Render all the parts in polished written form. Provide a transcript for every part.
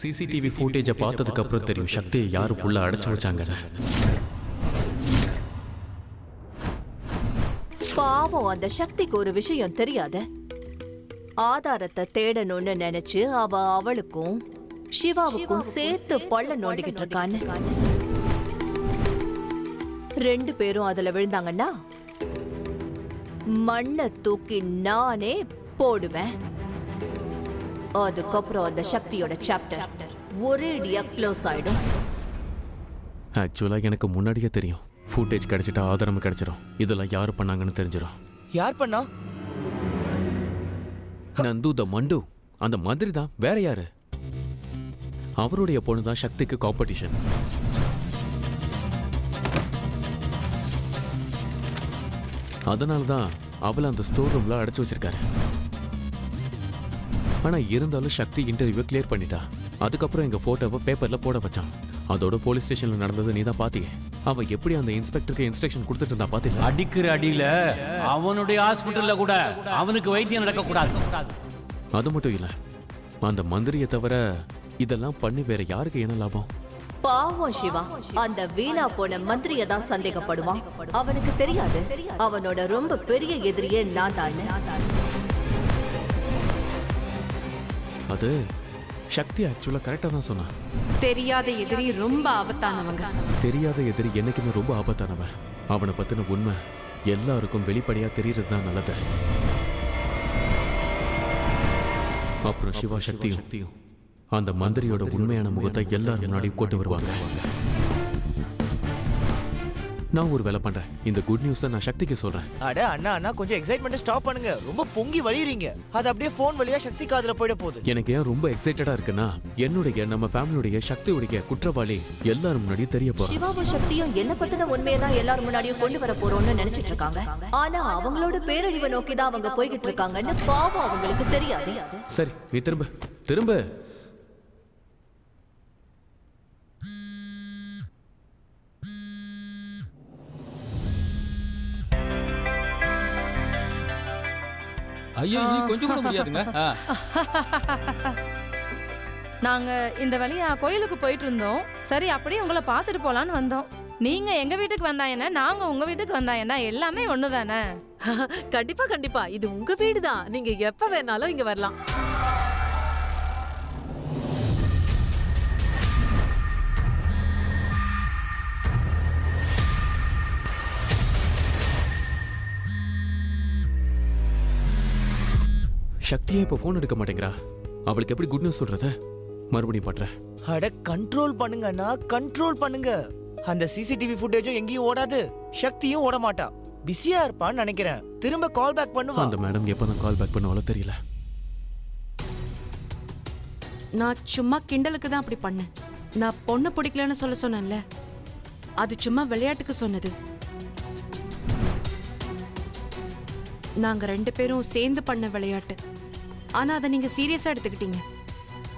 CCTV ஃபுட்டேஜை பார்த்ததுக்கு அப்புறம் தெரியும் சக்தியை யாரு உள்ள அடைச்சு வச்சாங்கன்னு. பாவம், அந்த சக்திக்கு ஒரு விஷயம் தெரியாத. ஆதாரத்தை தேடணும்னு நினைச்சு அவளுக்கும் சிவாவுக்கும் சேர்த்து பள்ள நோண்டிக்கிட்டு இருக்கான்னு. 2 பேரும் அதுல விழுந்தாங்கன்னா மண்ணை தூக்கி நானே போடுவேன். அதுக்கப்புறம் அந்த சக்தியோட சாப்டர் ஒரேடியா க்ளோஸ் ஆயிடும். ஆக்சுவலா எனக்கு முன்னாடியே தெரியும் ஃபுட்டேஜ் கிடைச்சிட்டா ஆதாரம் கிடைச்சிடும். இதெல்லாம் யாரு பண்ணாங்கன்னு தெரிஞ்சிடும். யார் பண்ணா? நந்து த மண்டு, அந்த மந்திரி தான். வேற யாரு? அவருடைய பொண்ணு தான் சக்திக்கு காம்படிஷன். அதனாலதான் அவளை அந்த ஸ்டோர் ரூம்ல அடைச்சு வச்சிருக்காரு. ஆனா இருந்தாலும் சக்தி இன்டர்வியூ கிளியர் பண்ணிட்டா. அதுக்கப்புறம் எங்க போட்டோவை பேப்பர்ல போட வச்சான். அதோட போலீஸ் ஸ்டேஷன்ல நடந்தது நீ தான் பாத்தீங்க. அவ எப்படி அந்த இன்ஸ்பெக்டருக்கு இன்ஸ்ட்ரக்ஷன் கொடுத்துட்டு இருந்தா பாத்தீங்களா? அடிக்கிற அடியில அவனுடைய ஹாஸ்பிட்டல்ல கூட அவனுக்கு வைத்தியம் நடக்க கூடாது. அது மட்டும் இல்ல, அந்த மந்திரியை தவிர இதெல்லாம் பண்ணி வேற யாருக்கு என்ன லாபம்? பாவம் சிவா, அந்த வீணா போன மந்திரிய தான் சந்தேகப்படுவான். அவனுக்கு தெரியாது அவனோட ரொம்ப பெரிய எதிரியே நான் தான். அது சக்தி ஆக்சுவலா கரெக்டா தான் சொன்னா. தெரியாத எதிரி ரொம்ப ஆபத்தானவங்க. தெரியாத எதிரி என்னைக்குமே ரொம்ப ஆபத்தானவன். அவனை பத்தின உண்மை எல்லாருக்கும் வெளிப்படையா தெரியறது தான் நல்லது. அப்புறம் சிவா சக்தியும் அந்த மந்திரியோட உண்மையான முகத்தை எல்லாரும் முன்னாடியும் கொண்டு வருவாங்க. நான் ஒரு வேலை பண்றேன். இந்த குட் நியூஸை நான் சக்திக்கு சொல்றேன். அட அண்ணா கொஞ்சம் எக்ஸைட்மெண்ட் ஸ்டாப் பண்ணுங்க. ரொம்ப பொங்கி வழியறீங்க. அது அப்படியே போன் வழியா சக்தி காதுல போயிட போகுது. எனக்கு ஏன் ரொம்ப எக்ஸைட்டடா இருக்குன்னா, என்னுடைய நம்ம ஃபேமிலியுடைய சக்தியுடைய குற்றவாளி எல்லாரும் முன்னாடியும் தெரிய போறோம். சிவாவும் சக்தியும் என்ன பத்தின உண்மையை தான் எல்லாரும் முன்னாடியும் கொண்டு வர போறோம்னு நினைச்சிட்டு இருக்காங்க. ஆனா அவங்களோட பேரழிவை நோக்கி தான் அவங்க போய்கிட்டு இருக்காங்கன்னு பாவம் அவங்களுக்கு தெரியாது. சரி, நீ திரும்ப ஐயோ, இனி கொஞ்சம் கூட முடியாதுங்க. நாங்க இந்த வழியா கோயிலுக்கு போயிட்டு இருந்தோம். சரி, அப்படியே உங்களை பார்த்துட்டு போலான்னு வந்தோம். நீங்க எங்க வீட்டுக்கு வந்தா என்ன, நாங்க உங்க வீட்டுக்கு வந்தா என்ன, எல்லாமே ஒண்ணுதானே. கண்டிப்பா கண்டிப்பா, இது உங்க வீடு தான். நீங்க எப்ப வேணாலும் இங்க வரலாம். சக்தியே இப்ப போன் எடுக்க மாட்டேங்கிறா. அவளுக்கு எப்படி குட் நியூஸ் சொல்றத? மறுபடியும் பண்றேன். அட கண்ட்ரோல் பண்ணுங்கண்ணா, கண்ட்ரோல் பண்ணுங்க. அந்த சிசிடிவி ஃபுட்டேஜும் எங்கேயும் ஓடாது, சக்தியும் ஓட மாட்டா. பிஸியா இருப்பான்னு நினைக்கிறேன். திரும்ப கால் பேக் பண்ணுவா. அந்த மேடம் எப்பதான் கால் பேக் பண்ணுவாளோ தெரியல. நான் சும்மா கிண்டலுக்கு தான் அப்படி பண்ணேன். நான் பொண்ணு பிடிக்கலன்னு சொல்ல சொன்னேன்ல, அது சும்மா விளையாட்டுக்கு சொன்னது. நாங்க 2 பேரும் சேர்ந்து பண்ண விளையாட்டு. ஆனா அதை நீங்க சீரியஸா எடுத்துக்கிட்டீங்க.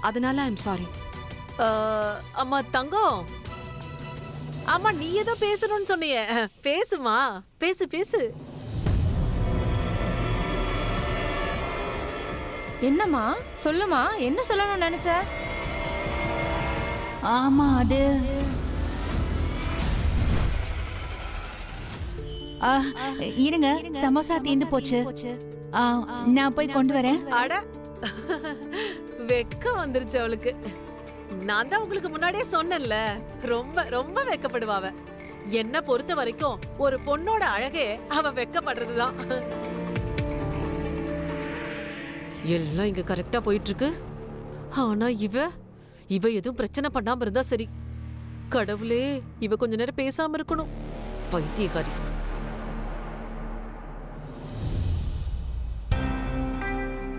அதனால ஐம் சாரி. அம்மா தங்கம், ஆமா நீ ஏதோ பேசணும்னு சொன்னியே, பேசுமா, பேசு. என்னம்மா சொல்லுமா, என்ன சொல்லணும்னு நினைச்ச? ஆமா, அது இருங்க, சமோசா தீந்து போச்சு. நான் போய் கொண்டு வரேன். அட வெக்கம் வந்துருச்சு அவளுக்கு. நான் தான் உங்களுக்கு முன்னாடியே சொன்னேன்ல, ரொம்ப ரொம்ப வெக்கப்படுவாவ. என்ன பொறுத்த வரைக்கும் ஒரு பொண்ணோட அழகே அவ வெக்கப்படுறதுதான். எல்லாம் இங்க கரெக்டா போயிட்டு இருக்கு. ஆனா இவ எதுவும் பிரச்சனை பண்ணாம இருந்தா சரி. கடவுளே, இவ கொஞ்ச நேரம் பேசாம இருக்கணும். பைத்தியக்காரி.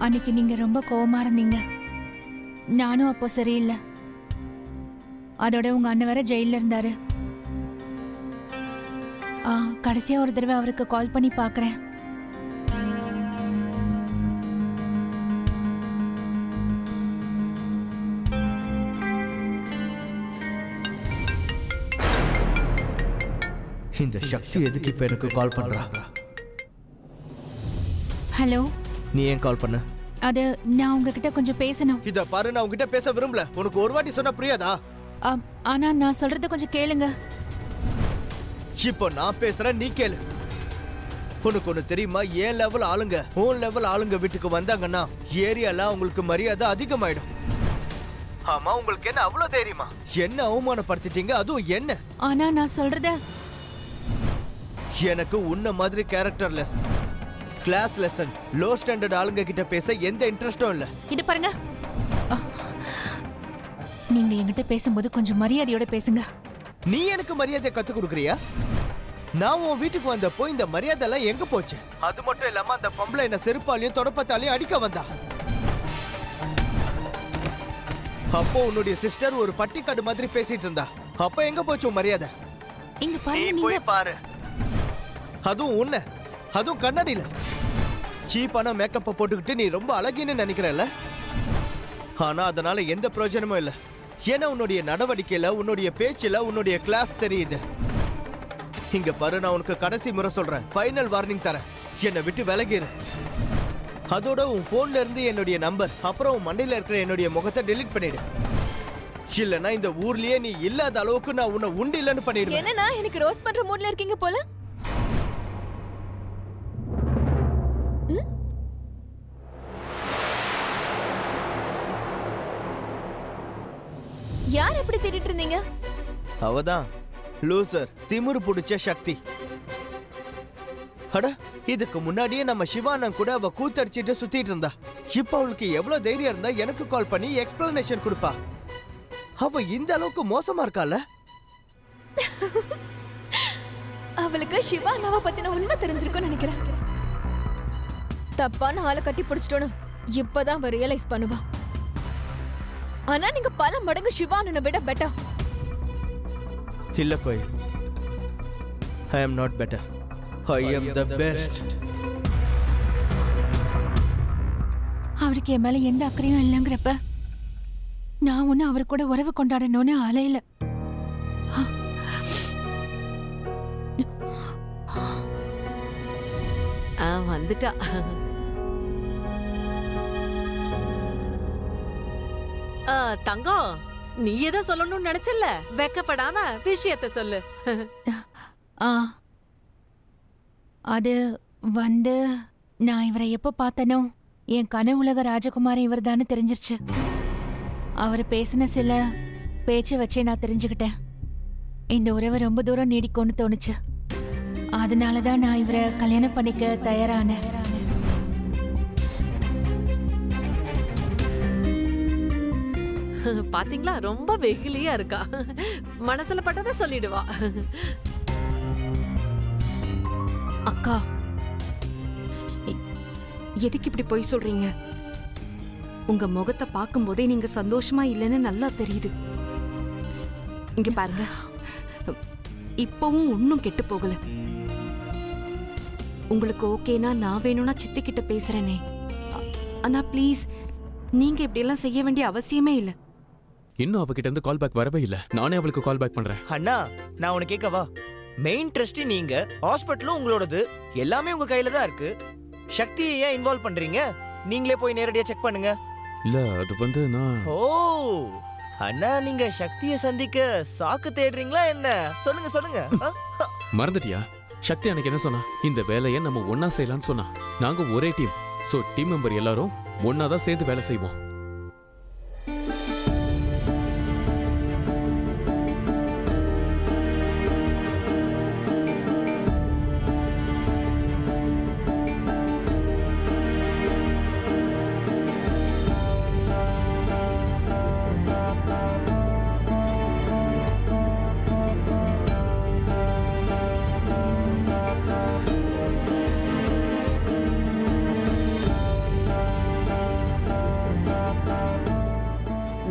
அன்னைக்கு நீங்க ரொம்ப கோவமா இருந்தீங்க. நானும் அப்போ சரியில்லை. அதோட உங்க அண்ணன் வேற ஜெயில இருந்தாரு. கடைசியா ஒரு தடவை அவருக்கு கால் பண்ணி பாக்குறேன். இந்த சக்தி எதுக்கு இப்ப எனக்கு கால் பண்றா? ஹலோ, நீ ஏன் கால் பண்ண? அது நான் உங்ககிட்ட கொஞ்சம் பேசணும். இத பாரு, நான் உங்ககிட்ட பேச விரும்பல. உனக்கு ஒரு வாட்டி சொன்னா புரியாதா? ஆனா நான் சொல்றத கொஞ்சம் கேளுங்க. இப்போ நான் பேசுறேன், நீ கேளு. உனக்கு ஒண்ணு தெரியுமா? ஏன் லெவல் ஆளுங்க உன் லெவல் ஆளுங்க வீட்டுக்கு வந்தாங்கன்னா ஏரியால உங்களுக்கு மரியாதை அதிகமாயிடும். ஆமா, உங்களுக்கு என்ன அவ்வளவு தைரியமா? என்ன அவமானப்படுத்திட்டீங்க, அதுவும் என்ன? ஆனா நான் சொல்றத எனக்கு உன்ன மாதிரி characterless, class lesson, low standard ஆளுங்க கிட்ட பேச எந்த இன்ட்ரெஸ்டும் இல்ல. இது பாருங்க, நீங்க என்கிட்ட பேசும்போது கொஞ்சம் மரியாதையோட பேசுங்க. நீ எனக்கு மரியாதை கத்து கொடுக்கறியா? நான் உன் வீட்டுக்கு வந்தப்போ இந்த மரியாதை எல்லாம் எங்க போச்சு? அது மட்டும் இல்லாம அந்த பொம்பளை என்ன செருப்பாலையும் தொடப்பத்தாலையும் அடிக்க வந்தா. அப்போ உன்னுடைய சிஸ்டர் ஒரு பட்டிக்காடு மாதிரி பேசிட்டு இருந்தா. அப்ப எங்க போச்சு உன் மரியாதை? இங்க பாருங்க, நீங்க பாரு. அதுவும் உன்ன, அதுவும் கண்ணாடியில சீப்பான மேக்கப்ப போட்டுக்கிட்டு நீ ரொம்ப அழகின்னு நினைக்கிறல்ல? ஆனா அதனால எந்த பிரயோஜனமும் இல்ல. ஏன்னா உன்னுடைய நடவடிக்கையில, உன்னுடைய பேச்சுல உன்னுடைய கிளாஸ் தெரியுது. இங்க பாரு, நான் உனக்கு கடைசி முறை சொல்றேன், ஃபைனல் வார்னிங் தரேன். என்னை விட்டு விலகிரு. அதோட உன் போன்ல இருந்து என்னுடைய நம்பர், அப்புறம் உன் மண்டையில இருக்கிற என்னுடைய முகத்தை டெலீட் பண்ணிடு. இல்லனா இந்த ஊர்லயே நீ இல்லாத அளவுக்கு நான் உன்னை உண்டு இல்லன்னு பண்ணிடுவேன். என்னன்னா எனக்கு ரோஸ் பண்ற மூட்ல இருக்கீங்க போல. யார் எப்படி தேடிட்டு இருந்தீங்க? அவதான் லூசர், திமிரு புடிச்ச சக்தி. அட, இதுக்கு முன்னாடியே நம்ம சிவானந்த் கூட அவ கூத்தடிச்சிட்டு சுத்திட்டு இருந்தா. இப்ப அவளுக்கு எவ்வளவு தைரியம் இருந்தா எனக்கு கால் பண்ணி எக்ஸ்பிளனேஷன் கொடுப்பா. அவ இந்த அளவுக்கு மோசமா இருக்கால? அவளுக்கு சிவா அண்ணாவை பத்தின உண்மை தெரிஞ்சிருக்கும்னு நினைக்கிறேன். தப்பான ஆளை கட்டி பிடிச்சிட்டோன்னு இப்பதான் அவ ரியலைஸ் பண்ணுவா. ஆனா நீங்க பல மடங்கு சிவா அண்ணனை விட பெட்டர். இல்ல கோயில், I am not better. I am the best. அவருக்கு என் மேல எந்த அக்கறையும் இல்லைங்கிறப்ப நான் ஒண்ணு அவர் கூட உறவு கொண்டாடணும்னு அலையில. வந்துட்டா. தங்கம், நீ ஏதோ சொல்லணும்னு நினைச்சல, வெக்கப்படாம விஷயத்த சொல்லு. அது வந்து நான் இவரை எப்ப பார்த்தனோ என் கனவு உலக ராஜகுமாரி இவர் தானே தெரிஞ்சிருச்சு. அவர் பேசின சில பேச்சை வச்சே நான் தெரிஞ்சுக்கிட்டேன் இந்த உறவை ரொம்ப தூரம் நீடிக்கும்னு தோணுச்சு. அதனாலதான் நான் இவரை கல்யாணம் பண்ணிக்க தயாரானேன். பாத்தீங்களா, ரொம்ப வெகுலியா இருக்கா. மனசுல பட்டதை சொல்லிடுவா. அக்கா, எதுக்கு இப்படி போய் சொல்றீங்க? உங்க முகத்தை பார்க்கும் போதே நீங்க சந்தோஷமா இல்லைன்னு நல்லா தெரியுது. இங்க பாருங்க, இப்பவும் ஒன்னும் கெட்டு போகல. உங்களுக்கு ஓகேனா நான் வேணும்னா சித்தி கிட்ட பேசுறேனே. ஆனா ப்ளீஸ், நீங்க இப்படி எல்லாம் செய்ய வேண்டிய அவசியமே இல்ல. இன்னும் அவகிட்ட இருந்து கால் பேக் வரவே இல்ல. நானே அவளுக்கு கால் பேக் பண்றேன். அண்ணா, நான் உனக்கு கேட்கவா? மெயின் ட்ரஸ்டி நீங்க, ஹாஸ்பிட்டலும் உங்களோடது, எல்லாமே உங்க கையில தான் இருக்கு. சக்தியை ஏன் இன்வால்வ் பண்றீங்க? நீங்களே போய் நேரடியா செக் பண்ணுங்க. இல்ல, அது வந்து நான் ஓ அண்ணா, நீங்க சக்தியை சந்திக்க சாக்கு தேடுறீங்களா என்ன? சொல்லுங்க சொல்லுங்க. மறந்துட்டியா? சக்தி அன்னைக்கு என்ன சொன்னா? இந்த வேலையை நம்ம ஒன்னா செய்யலாம்னு சொன்னா. நாங்க ஒரே டீம். சோ டீம் மெம்பர் எல்லாரும் ஒன்னாதான் சேர்ந்து வேலை செய்வோம்.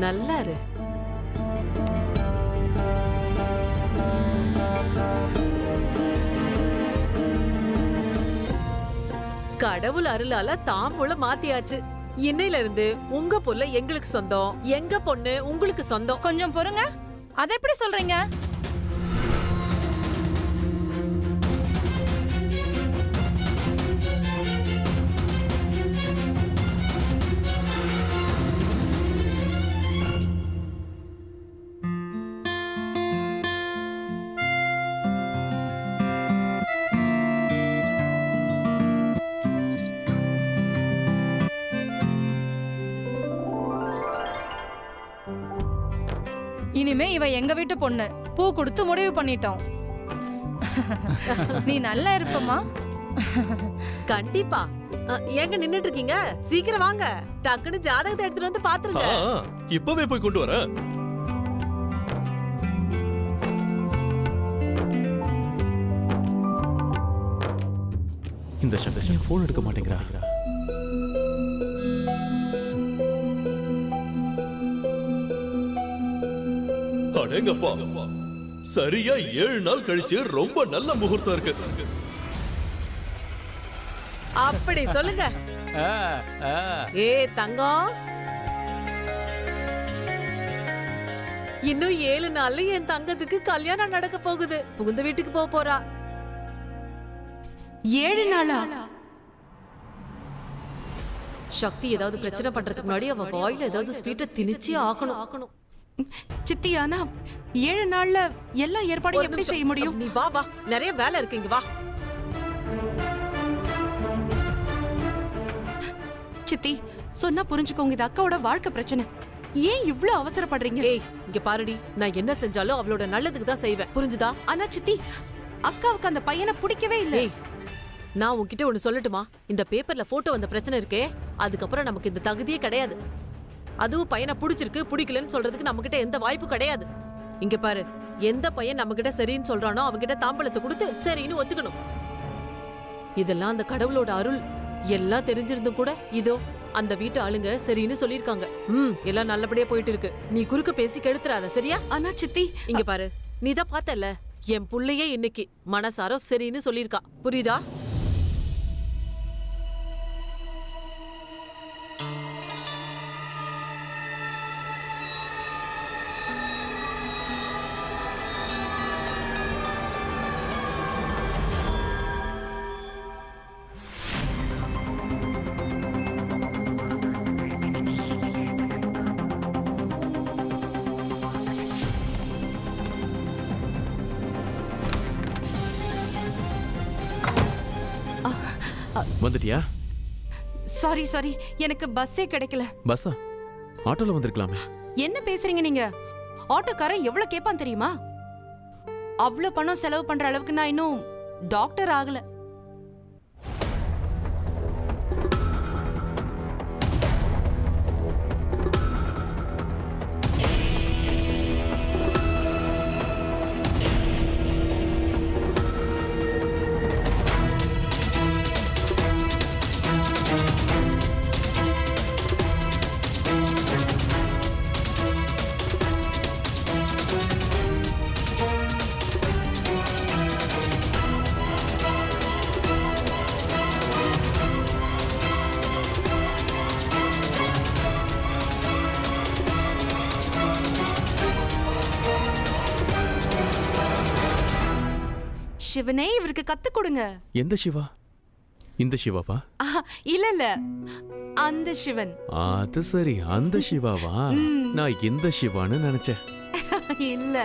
நல்லா இரு. கடவுள் அருளால தாம்பூலம் மாத்தியாச்சு. இன்னையில இருந்து உங்க புள்ள எங்களுக்கு சொந்தம், எங்க பொண்ணு உங்களுக்கு சொந்தம். கொஞ்சம் பொறுங்க. அதை எப்படி சொல்றீங்க? இனிமே இவ எங்க வீட்டு பொண்ணு. பூ கொடுத்து முடிவு பண்ணிட்டோம். நீ நல்லா இருப்பமா? கண்டிப்பா. ஏங்க நின்னுட்டு இருக்கீங்க? சீக்கிரம் வாங்க, டக்குன்னு ஜாதகத்தை எடுத்துட்டு வந்து பாத்துருங்க. இப்பவே போய் கொண்டு வர. இந்த சக்தி போன் எடுக்க மாட்டேங்கிறா. அடேங்கப்பா, சரியா 7 நாள் கழிச்சு ரொம்ப நல்ல முகூர்த்தம் இருக்கு. அப்படி சொல்லுங்க. ஏ தங்கம், இன்னும் 7 நாள்ல என் தங்கத்துக்கு கல்யாணம் நடக்க போகுது. புகுந்த வீட்டுக்கு போறா. 7 நாளா? சக்தி ஏதாவது பிரச்சனை பண்றதுக்கு முன்னாடி அவ வாயில ஏதாவது ஸ்வீட்டை திணிச்சே ஆகணும். சித்தி, ஆனா 7 நாள்ல எல்லா ஏற்பாடும் எப்படி செய்ய முடியும்? நீ வா வா, நிறைய வேலை இருக்கு, இங்க வா. சித்தி, சொன்னா புரிஞ்சுக்கோங்க, இது அக்காவோட வாழ்க்கை பிரச்சனை. ஏன் இவ்ளோ அவசரப்படுறீங்க? ஏய், இங்க பாருடி, நான் என்ன செஞ்சாலும் அவளோட நல்லதுக்கு தான் செய்வேன், புரிஞ்சுதா? ஆனா சித்தி, அக்காவுக்கு அந்த பையனை பிடிக்கவே இல்லை. நான் உன்கிட்ட ஒண்ணு சொல்லட்டுமா? இந்த பேப்பர்ல போட்டோ வந்த பிரச்சனை இருக்கே, அதுக்கப்புறம் நமக்கு இந்த தகுதியே கிடையாது. அதுவும் பையனை பிடிச்சிருக்கு பிடிக்கலன்னு சொல்றதுக்கு நம்ம கிட்ட எந்த வாய்ப்பு கிடையாது. இங்க பாரு, எந்த பையன் நம்ம கிட்ட சரின்னு சொல்றானோ அவன்கிட்ட தாம்பலத்தை கொடுத்து சரின்னு ஒத்துக்கணும். இதெல்லாம் அந்த கடவுளோட அருள். எல்லாம் தெரிஞ்சிருந்தும் கூட இதோ அந்த வீட்டு ஆளுங்க சரின்னு சொல்லிருக்காங்க. எல்லாம் நல்லபடியா போயிட்டு இருக்கு. நீ குறுக்க பேசி கெடுத்துறாத, சரியா? ஆனா சித்தி, இங்க பாரு, நீதான் பார்த்தல, என் புள்ளையே இன்னைக்கு மனசாரோ சரின்னு சொல்லிருக்கா, புரியுதா? வந்துட்டியா? சாரி, எனக்கு பஸ்ஸே கிடைக்கல. பஸ்ஸா? ஆட்டோல வந்திருக்கலாமே. என்ன பேசுறீங்க நீங்க? ஆட்டோக்காரன் எவ்வளவு கேட்பான் தெரியுமா? அவ்வளவு பணம் செலவு பண்ற அளவுக்கு நான் இன்னும் டாக்டர் ஆகல. சிவனே, இவருக்கு கத்து கொடுங்க. எந்த சிவா? இந்த சிவாவா? இல்ல, அந்த சிவன். அது சரி, அந்த சிவாவா? நான் இந்த சிவான்னு நினைச்சேன். இல்ல.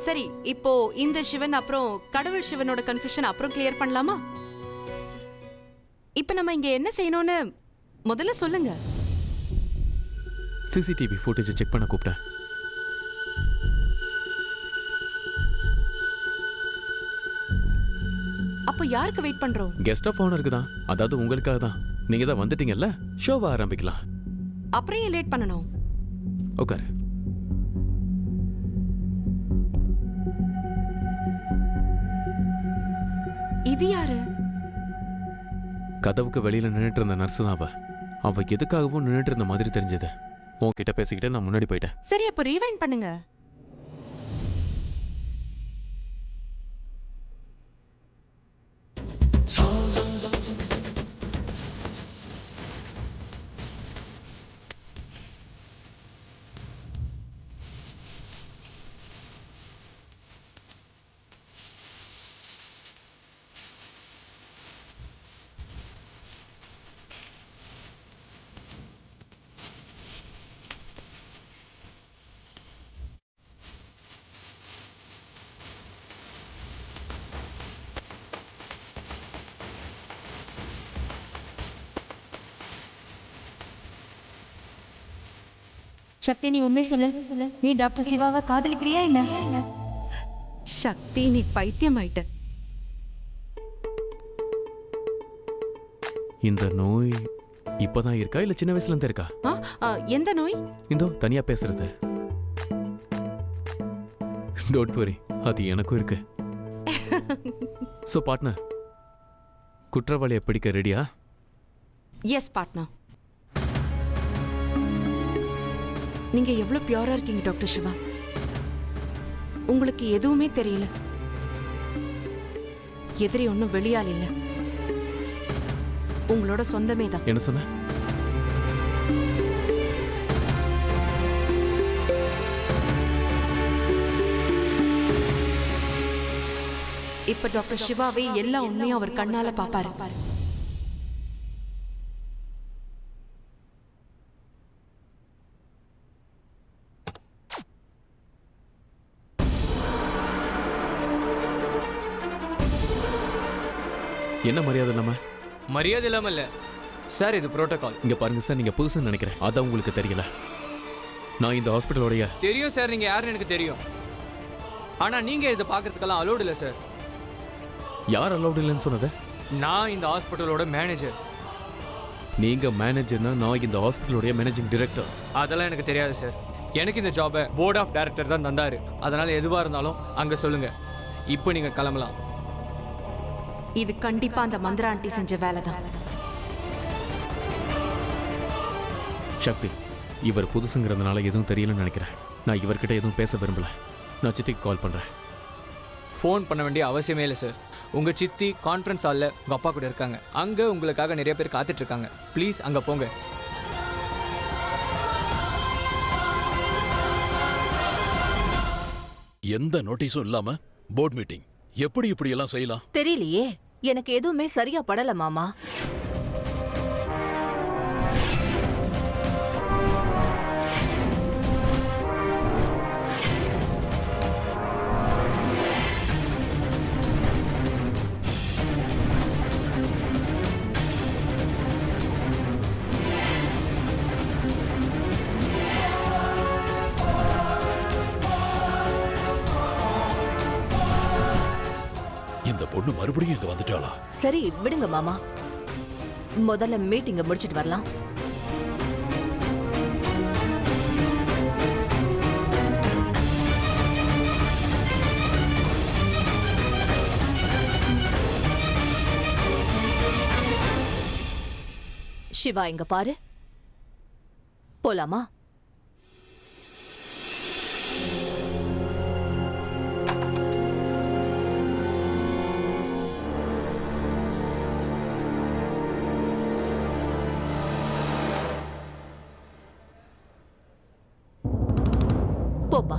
சரி, இப்போ இந்த சிவன் அப்புறம் கடவுள் சிவனோட கன்ஃபியூஷன் அப்புறம் கிளியர் பண்ணலாமா? இப்ப நம்ம இங்க என்ன செய்யணும்னு முதல்ல சொல்லுங்க. சிசிடிவி ஃபுட்டேஜ் செக் பண்ண கூப்பிட்டேன். அப்போ யாருக்கு வெயிட் பண்றோம்? கெஸ்ட் ஆஃப் ஆனருக்கு தான். அதாவது உங்களுக்காக தான். நீங்க தான் வந்துட்டீங்கல்ல, ஷோவை ஆரம்பிக்கலாம். அப்புறம் ஏன் லேட் பண்ணணும்? உட்காரு. இது யாரு? கதவுக்கு வெளியில நின்னுட்டு இருந்த நர்ஸ் தான் அவ. அவ எதுக்காகவும் நின்னுட்டு இருந்த மாதிரி தெரிஞ்சது. உன்கிட்ட பேசிக்கிட்டு நான் முன்னாடி போயிட்டேன். சரி, அப்போ ரீவைண்ட் பண்ணுங்க. சக்தி நீ உண்மை சொல்லு நீ டாக்டர் சிவாவை காதலிக்கிறியா என்ன? சக்தி நீ பைத்தியம் ஆயிட்ட. இந்த நோய் இப்பதான் இருக்கா இல்ல சின்ன வயசுல இருந்து இருக்கா? எந்த நோய்? இந்தோ தனியா பேசுறது. டோன்ட் வரி, அது எனக்கும் இருக்கு. சோ பார்ட்னர், குற்றவாளியை பிடிக்க ரெடியா? Yes partner. நீங்க எவ்வளவு பியூரா இருக்கீங்க டாக்டர் சிவா. உங்களுக்கு எதுவுமே தெரியல. எதிரி ஒன்னும் வெளியால் இல்ல, உங்களோட சொந்தமே தான். என்ன சொன்ன? இப்ப டாக்டர் சிவாவே எல்லா உண்மையும் அவர் கண்ணால பாப்பாரு. என்ன மரியாதை இல்லாம? மரியாதை இல்லாம இல்ல சார், இது புரோட்டோகால். இங்க பாருங்க சார், நீங்க புதுசுன்னு நினைக்கிறேன், அதான் உங்களுக்கு தெரியல. நான் இந்த ஹாஸ்பிட்டலோடைய தெரியும் சார், நீங்க யாருன்னு எனக்கு தெரியும். ஆனா நீங்க இதை பாக்குறதுக்கெல்லாம் அலோடு இல்ல சார். யார் அலௌட் இல்லைன்னு சொன்னது? நான் இந்த ஹாஸ்பிட்டலோட மேனேஜர். நீங்க மேனேஜர்னா நான் இந்த ஹாஸ்பிட்டலோடைய மேனேஜிங் டைரக்டர். அதெல்லாம் எனக்கு தெரியாது சார். எனக்கு இந்த ஜாபை போர்ட் ஆஃப் டைரக்டர் தான் தந்தாரு. அதனால எதுவா இருந்தாலும் அங்க சொல்லுங்க. இப்போ நீங்க கிளம்பலாம். இது கண்டிப்பா அந்த மந்திர ஆண்டி செஞ்ச வேலை தான். சக்தி, இவர் புதுசுங்கிறதுனால எதுவும் தெரியலன்னு நினைக்கிறேன். நான் இவர்கிட்ட எதுவும் பேச விரும்பல. நான் சித்திக்கு கால் பண்றேன். ஃபோன் பண்ண வேண்டிய அவசியமே இல்லை சார். உங்க சித்தி கான்ஃபரன்ஸ் ஹாலில் உங்க அப்பா கூட இருக்காங்க. அங்க உங்களுக்காக நிறைய பேர் காத்துட்டு இருக்காங்க. ப்ளீஸ் அங்க போங்க. எந்த நோட்டீஸும் இல்லாம போர்ட் மீட்டிங் எப்படி இப்படி எல்லாம் செய்யலாம்? தெரியலையே, எனக்கு எதுவுமே சரியா படல மாமா. இந்த பொண்ணு மறுபடியும் இங்க வந்துட்டாளா? சரி விடுங்க மாமா, முதல்ல மீட்டிங்க முடிச்சிட்டு வரலாம். சிவா இங்க பாரு, போலாமா? போப்பா.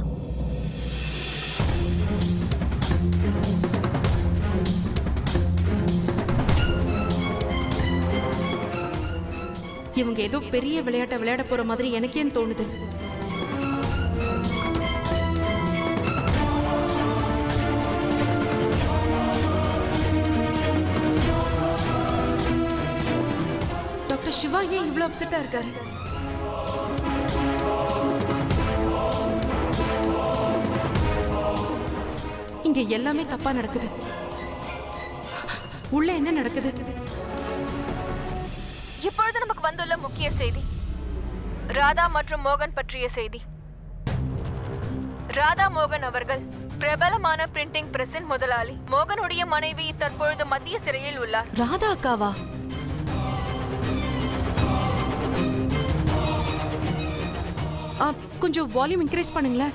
இவங்க ஏதோ பெரிய விளையாட்டை விளையாட போற மாதிரி எனக்கே தோணுது. டாக்டர் சிவா ஏன் இவ்வளவு அப்செட்டா இருக்காரு? இங்க எல்லாமே தப்பா நடக்குது. உள்ள என்ன நடக்குது? இப்பொழுது நமக்கு வந்துள்ள முக்கிய செய்தி, ராதா மற்றும் மோகன் பற்றிய செய்தி. ராதா மோகன் அவர்கள் பிரபலமான பிரிண்டிங் பிரஸின் முதலாளி. மோகனுடைய மனைவி தற்பொழுது மத்திய சிறையில் உள்ளார். ராதா அக்காவா? கொஞ்சம் வால்யூம் இன்க்ரீஸ் பண்ணுங்களேன்.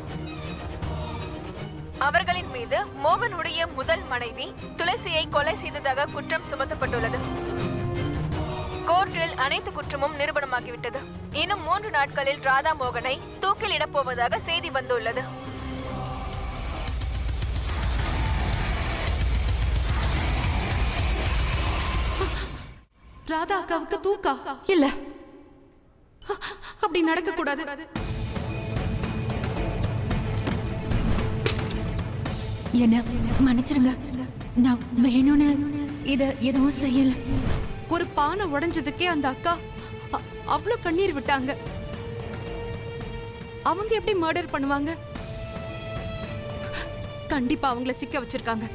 அவர்களின் மீது மோகனுடைய முதல் மனைவி துளசியை கொலை செய்ததாக குற்றம் சுமத்தப்பட்டுள்ளது. கோர்ட்டில் அனைத்து குற்றமும் நிரூபணமாகிவிட்டது. இன்னும் 3 நாட்களில் ராதா மோகனை தூக்கிலிடப் போவதாக செய்தி வந்துள்ளது. ராதா அக்காவுக்கு தூக்கா? இல்ல, அப்படி நடக்க கூடாது. என்ன மன்னிச்சிருங்க, நான் வேணும்னு இத எதுவும் செய்யல. ஒரு பானை உடைஞ்சதுக்கே அந்த அக்கா அவ்வளவு கண்ணீர் விட்டாங்க. அவங்க எப்படி மர்டர் பண்ணுவாங்க? கண்டிப்பா அவங்கள சிக்க வச்சிருக்காங்க.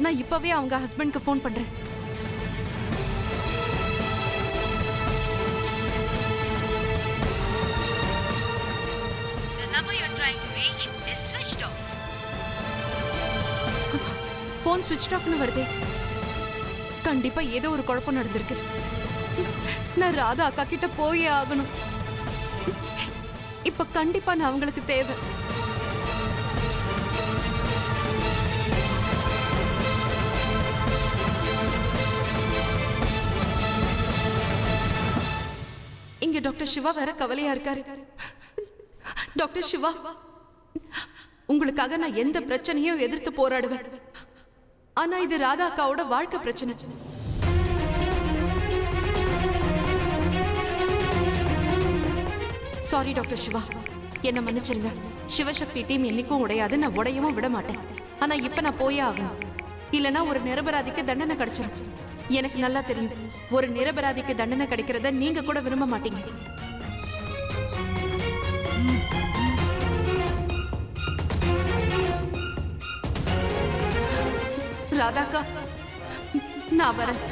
நான் இப்பவே அவங்க ஹஸ்பண்ட்க்கு ஃபோன் பண்றேன். போன் ஸ்விட்ச் ஆஃப்னு வருதே. கண்டிப்பா ஏதோ ஒரு குழப்பம் நடந்திருக்கு. நான் ராதா அக்கா கிட்ட போயே ஆகணும். இப்ப கண்டிப்பா நான் அவங்களுக்கு தேவை. இங்க டாக்டர் சிவா வேற கவலையா இருக்காரு. டாக்டர் சிவா, உங்களுக்காக நான் எந்த பிரச்சனையும் எதிர்த்து போராடுவேன். ஆனா இது ராதா அக்காவோட வாழ்க்கை பிரச்சனை. சாரி டாக்டர் சிவா, என்ன மன்னிச்சிருங்க. சிவசக்தி டீம் என்னைக்கும் உடையாது, நான் உடையவும் விட மாட்டேன். ஆனா இப்ப நான் போயே ஆகணும். இல்லனா ஒரு நிரபராதிக்கு தண்டனை கிடைச்சிடும். எனக்கு நல்லா தெரியும், ஒரு நிரபராதிக்கு தண்டனை கிடைக்கிறத நீங்க கூட விரும்ப மாட்டீங்க. ராதாக்கா, நான் வரேன்.